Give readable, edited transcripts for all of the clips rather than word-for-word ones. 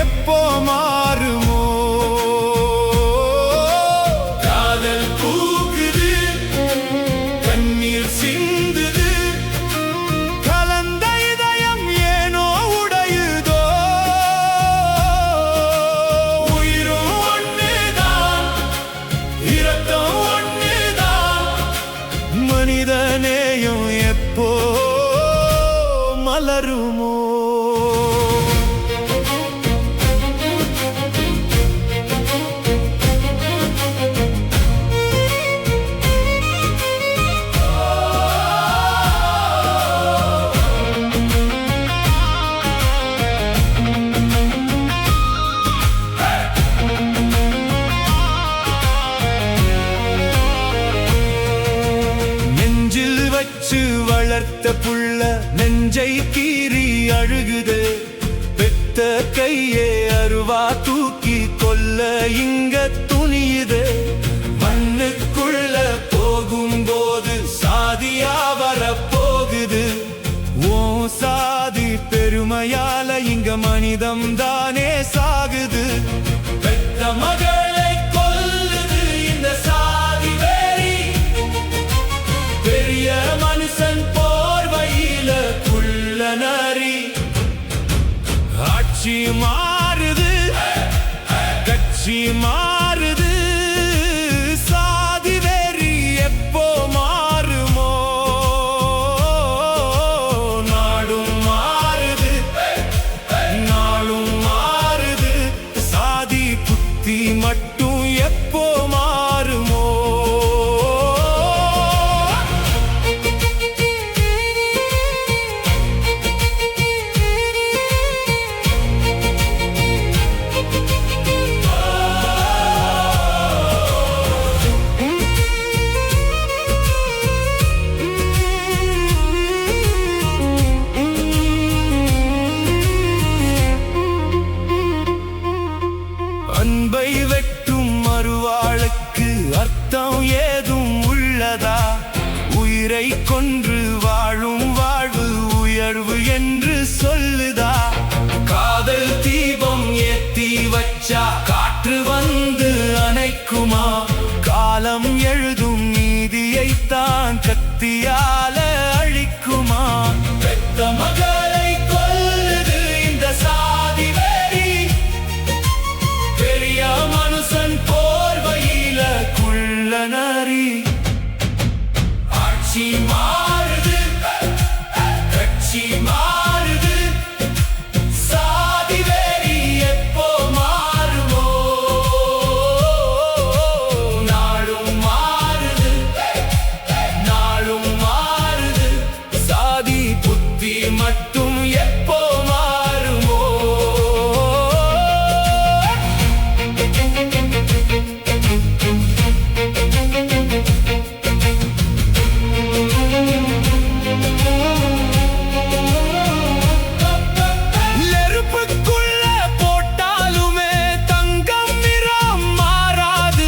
எப்போ மாறுமோ? காதல் பூக்குது, கண்ணீர் சிந்துது, கலந்த இதயம் ஏனோ உடையுதோ? உயிரும் ஒண்ணுதான், இரத்தம் ஒண்ணுதான், மனிதநேயம் எப்போ மலருமோ? நெஞ்சில் வச்சு வளர்த்த புள்ள நெஞ்சை கீறி அழுகுது. பெத்த கையே அருவா தூக்கி கொல்ல இங்க துணியுது. மண்ணுக்குள்ள போகும்போது சாதியா வரப்போகுது. ஓ சாதி பெருமையால இங்க மனிதம் தானே சாகுது. பெத்த மகளை கொல்லுது இந்த சாதி வேரி. பெரிய மனுஷன் போர்வையில குள்ள நரி. ஆட்சி மாறுது, கட்சி மாறுது, சாதி வெறி எப்போ மாறுமோ? நாடும் மாறுது, நாளும் மாறுது, சாதி புத்தி மட்டும் எப்போ மாறுமோ? அன்பை வெட்டும் மறுவாளுக்கு அர்த்தம் ஏதும் உள்ளதா? உயிரை கொன்று வாழும் வாழ்வு உயர்வு என்று சொல்லுதா? காதல் தீபம் ஏத்தி வச்சா காற்று வந்து அணைக்குமா? காலம் எழுதும் நீதியைத்தான் கத்தியால அழிக்குமா? பெத்த மகளை கொல்லுது இந்த சாதி வெறி. பெரிய மனுஷன் போர்வையில குள்ள நரி. ஆட்சி மாறுது, கட்சி மாறுது, சாதி வெறி எப்போ மாறுமோ? நாளும் மாறுது, நாளும் மாறுது, சாதி புத்தி மட்டும் எப்போ மாறுமோ? நெருப்புக்குள்ள போட்டாலுமே தங்கம் நிறம் மாறாது.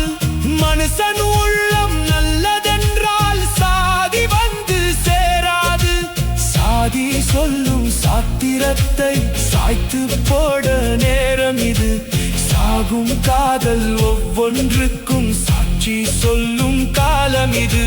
மனுஷன் உள்ளம் நல்லதென்றால் சாதி வந்து சேராது. சாதி சொல்லும் சாத்திரத்தை சாய்த்து போட நேரம் இது. சாகும் காதல் ஒவ்வொன்றுக்கும் சாட்சி சொல்லும் காலம் இது.